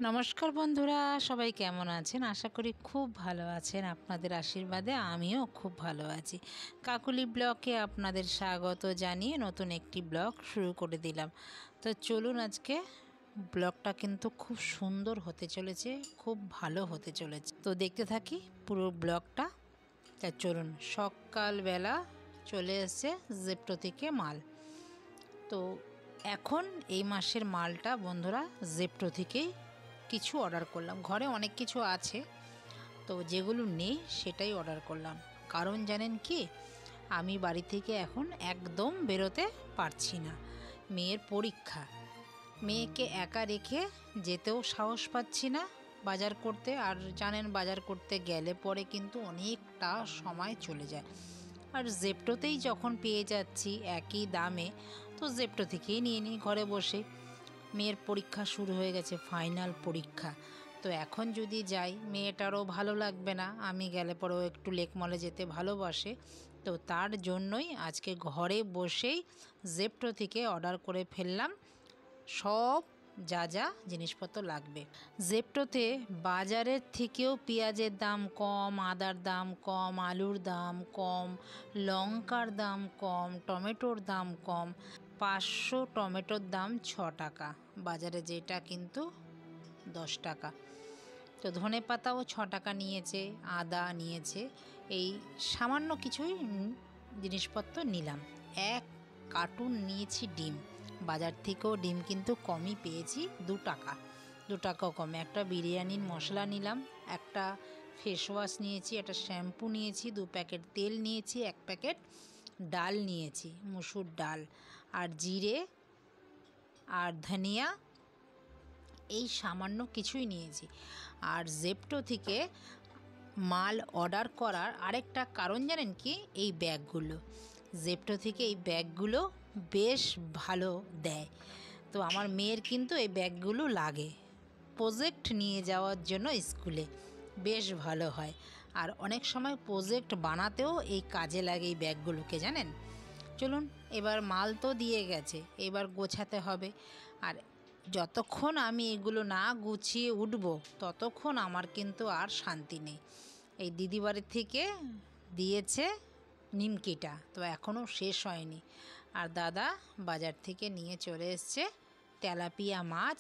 নমস্কার বন্ধুরা, সবাই কেমন আছেন? আশা করি খুব ভালো আছেন। আপনাদের আশীর্বাদে আমিও খুব ভালো আছি। কাকুলি ব্লগে আপনাদের স্বাগত জানিয়ে নতুন একটি ব্লগ শুরু করে দিলাম। তো চলুন, আজকে ব্লগটা কিন্তু খুব সুন্দর হতে চলেছে, খুব ভালো হতে চলেছে। তো দেখতে থাকি পুরো ব্লগটা। তা চলুন, সকালবেলা চলে এসেছে জেপ্টো থেকে মাল। তো এখন এই মাসের মালটা বন্ধুরা জেপ্টো থেকেই কিছু অর্ডার করলাম। ঘরে অনেক কিছু আছে, তো যেগুলো নেই সেটাই অর্ডার করলাম। কারণ জানেন কি, আমি বাড়ি থেকে এখন একদম বেরোতে পারছি না। মেয়ের পরীক্ষা, মেয়েকে একা রেখে যেতেও সাহস পাচ্ছি না বাজার করতে। আর জানেন, বাজার করতে গেলে পরে কিন্তু অনেকটা সময় চলে যায়। আর জেপ্টোতেই যখন পেয়ে যাচ্ছি একই দামে, তো জেপ্টো থেকেই নিয়ে নিই ঘরে বসে। মেয়ের পরীক্ষা শুরু হয়ে গেছে, ফাইনাল পরীক্ষা। তো এখন যদি যাই মেয়েটারও ভালো লাগবে না, আমি গেলে পরেও একটু লেক মলে যেতে ভালোবাসে। তো তার জন্যই আজকে ঘরে বসেই জেপ্টো থেকে অর্ডার করে ফেললাম সব যা যা জিনিসপত্র লাগবে। জেপ্টোতে বাজারের থেকেও পেঁয়াজের দাম কম, আদার দাম কম, আলুর দাম কম, লঙ্কার দাম কম, টমেটোর দাম কম। 500 টমেটোর দাম 6 টাকা, বাজারে যেটা কিন্তু 10 টাকা। তো ধনে পাতাও 6 টাকা নিয়েছে, আদা নিয়েছে। এই সামান্য কিছুই জিনিসপত্র নিলাম। 1 কার্টুন নিয়েছি ডিম, বাজার থেকেও ডিম কিন্তু কমই পেয়েছি, 2 টাকা, 2 টাকাও কমে। একটা বিরিয়ানির মশলা নিলাম, একটা ফেস ওয়াশ নিয়েছি, একটা শ্যাম্পু নিয়েছি, 2 প্যাকেট তেল নিয়েছি, 1 প্যাকেট ডাল নিয়েছি, মুসুর ডাল, আর জিরে আর ধনিয়া, এই সামান্য কিছুই নিয়েছি। আর জেপ্টো থেকে মাল অর্ডার করার আরেকটা কারণ জানেন কি, এই ব্যাগগুলো। জেপ্টো থেকে এই ব্যাগগুলো বেশ ভালো দেয়। তো আমার মেয়ের কিন্তু এই ব্যাগগুলো লাগে প্রজেক্ট নিয়ে যাওয়ার জন্য স্কুলে, বেশ ভালো হয়। আর অনেক সময় প্রজেক্ট বানাতেও এই কাজে লাগে এই ব্যাগগুলোকে, জানেন। চলুন, এবার মাল তো দিয়ে গেছে, এবার গোছাতে হবে। আর যতক্ষণ আমি এগুলো না গুছিয়ে উঠব ততক্ষণ আমার কিন্তু আর শান্তি নেই। এই দিদি বাড়ির থেকে দিয়েছে নিমকিটা, তো এখনও শেষ হয়নি। আর দাদা বাজার থেকে নিয়ে চলে এসছে তেলাপিয়া মাছ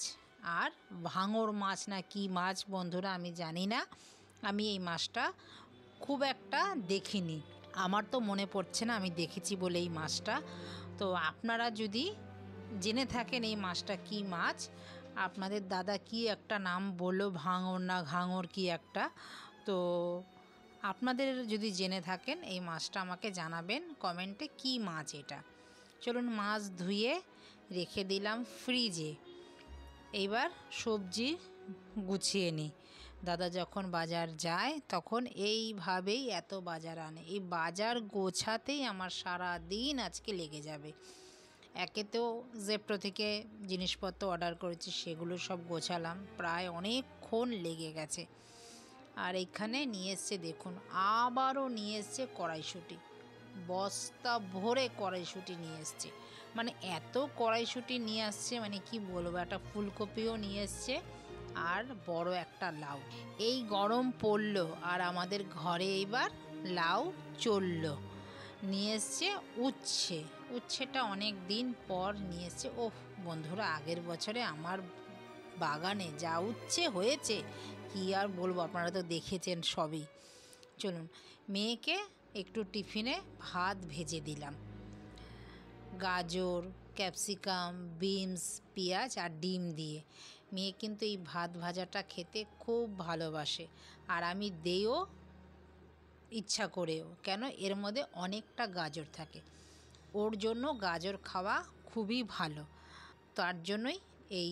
আর ভাঙর মাছ, না কি মাছ বন্ধুরা আমি জানি না। আমি এই মাছটা খুব একটা দেখিনি, আমার তো মনে পড়ছে না আমি দেখেছি বলে এই মাছটা। তো আপনারা যদি জেনে থাকেন এই মাছটা কি মাছ, আপনাদের দাদা কি একটা নাম বললো, ভাঙর না ঘাঙর কি একটা, তো আপনাদের যদি জেনে থাকেন এই মাছটা আমাকে জানাবেন কমেন্টে কি মাছ এটা। চলুন, মাছ ধুয়ে রেখে দিলাম ফ্রিজে। এইবার সবজি গুছিয়ে নিই। দাদা যখন বাজার যায় তখন এইভাবেই এত বাজার আনে, এই বাজার গোছাতেই আমার সারা দিন আজকে লেগে যাবে। একে তো জেপ্টো থেকে জিনিসপত্র অর্ডার করেছি, সেগুলো সব গোছালাম, প্রায় অনেকক্ষণ লেগে গেছে। আর এখানে নিয়ে এসছে দেখুন, আবারও নিয়ে এসছে কড়াইশুঁটি, বস্তা ভরে কড়াইশুঁটি নিয়ে এসছে। মানে এত কড়াইশুঁটি নিয়ে আসছে, মানে কি বলবো, একটা ফুলকপিও নিয়ে এসছে আর বড় একটা লাউ। এই গরম পড়লো আর আমাদের ঘরে এইবার লাউ চললো। নিয়ে এসছে উচ্ছে, উচ্ছেটা অনেক দিন পর নিয়ে এসছে। ওহ বন্ধুরা, আগের বছরে আমার বাগানে যা উচ্ছে হয়েছে কি আর বলবো, আপনারা তো দেখেছেন সবই। চলুন, মেয়েকে একটু টিফিনে ভাত ভেজে দিলাম, গাজর, ক্যাপসিকাম, বিনস, পেঁয়াজ আর ডিম দিয়ে। মেয়ে কিন্তু এই ভাত ভাজাটা খেতে খুব ভালোবাসে, আর আমি দেও ইচ্ছা করেও, কেন এর মধ্যে অনেকটা গাজর থাকে, ওর জন্য গাজর খাওয়া খুবই ভালো। তার জন্যই এই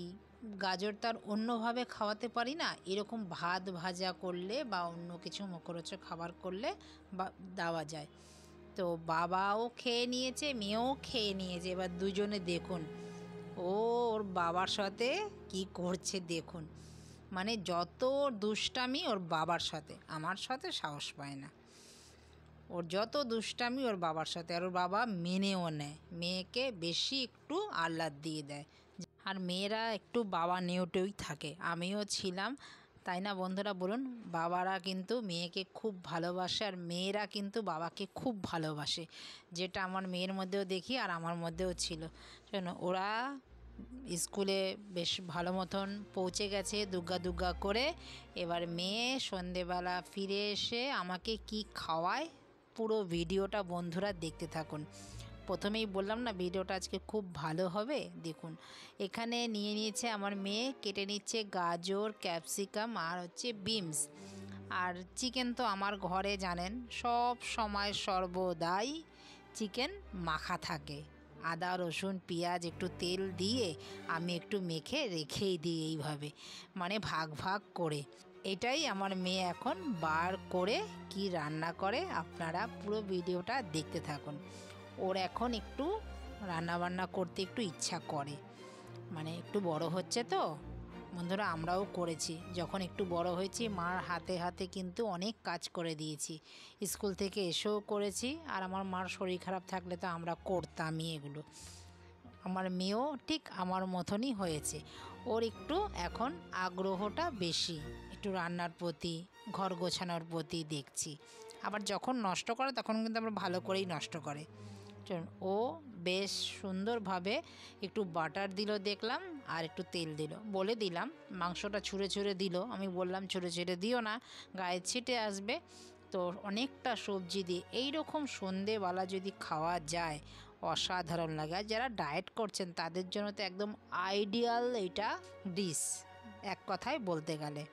গাজর তার অন্যভাবে খাওয়াতে পারি না, এরকম ভাত ভাজা করলে বা অন্য কিছু মুখরোচক খাবার করলে বা দেওয়া যায়। তো বাবাও খেয়ে নিয়েছে, মেয়েও খেয়ে নিয়েছে। এবার দুজনে দেখুন ও ওর বাবার সাথে কি করছে দেখুন। মানে যত দুষ্টামি ওর বাবার সাথে, আমার সাথে সাহস পায় না। ওর যত দুষ্টামি ওর বাবার সাথে, আর ওর বাবা মেনেও নেয়, মেয়েকে বেশি একটু আহ্লাদ দিয়ে দেয়। আর মেয়েরা একটু বাবা নেওটেই থাকে, আমিও ছিলাম, তাই না বন্ধুরা বলুন? বাবারা কিন্তু মেয়েকে খুব ভালোবাসে আর মেয়েরা কিন্তু বাবাকে খুব ভালোবাসে, যেটা আমার মেয়ের মধ্যেও দেখি আর আমার মধ্যেও ছিল। শোনো, ওরা স্কুলে বেশ ভালো মতন পৌঁছে গেছে দুগ্গা দুগ্গা করে। এবার মেয়ে সন্ধেবেলা ফিরে এসে আমাকে কি খাওয়ায় পুরো ভিডিওটা বন্ধুরা দেখতে থাকুন। প্রথমেই বললাম না ভিডিওটা আজকে খুব ভালো হবে। দেখুন, এখানে নিয়ে নিয়েছে আমার মেয়ে, কেটে নিচ্ছে গাজর, ক্যাপসিকাম আর হচ্ছে বিনস। আর চিকেন তো আমার ঘরে জানেন সব সময় সর্বদাই চিকেন মাখা থাকে, আদা রসুন পেঁয়াজ একটু তেল দিয়ে আমি একটু মেখে রেখেই দিই এইভাবে, মানে ভাগ ভাগ করে। এটাই আমার মেয়ে এখন বার করে কি রান্না করে, আপনারা পুরো ভিডিওটা দেখতে থাকুন। ওর এখন একটু রান্নাবান্না করতে একটু ইচ্ছা করে, মানে একটু বড় হচ্ছে তো বন্ধুরা, আমরাও করেছি যখন একটু বড় হয়েছি, মার হাতে হাতে কিন্তু অনেক কাজ করে দিয়েছি, স্কুল থেকে এসেও করেছি। আর আমার মার শরীর খারাপ থাকলে তো আমরা করতামই এগুলো। আমার মেয়েও ঠিক আমার মতনই হয়েছে, ওর একটু এখন আগ্রহটা বেশি একটু রান্নার প্রতি, ঘর গোছানোর প্রতি দেখছি। আবার যখন নষ্ট করে তখন কিন্তু আমরা ভালো করেই নষ্ট করে। ও বেশ সুন্দরভাবে একটু বাটার দিল দেখলাম, আর একটু তেল দিল, বলে দিলাম মাংসটা ছুঁড়ে ছুঁড়ে দিল, আমি বললাম ছুঁড়ে ছুঁড়ে দিও না, গায়ে ছিটে আসবে। তো অনেকটা সবজি দিয়ে এই রকম সন্ধেবেলা যদি খাওয়া যায় অসাধারণ লাগে। আর যারা ডায়েট করছেন তাদের জন্য তো একদম আইডিয়াল এইটা ডিশ, এক কথায় বলতে গেলে।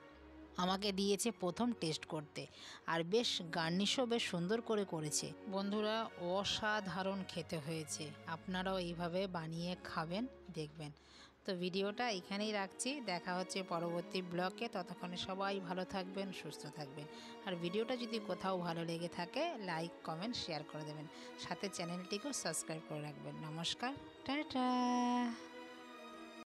আমাকে দিয়েছে প্রথম টেস্ট করতে, আর বেশ গার্নিশও বেশ সুন্দর করে করেছে বন্ধুরা, অসাধারণ খেতে হয়েছে। আপনারাও এইভাবে বানিয়ে খাবেন, দেখবেন। তো ভিডিওটা এখানেই রাখছি, দেখা হচ্ছে পরবর্তী ব্লগে। ততক্ষণে সবাই ভালো থাকবেন, সুস্থ থাকবেন। আর ভিডিওটা যদি কোথাও ভালো লেগে থাকে লাইক কমেন্ট শেয়ার করে দেবেন, সাথে চ্যানেলটিকেও সাবস্ক্রাইব করে রাখবেন। নমস্কার, টাটা।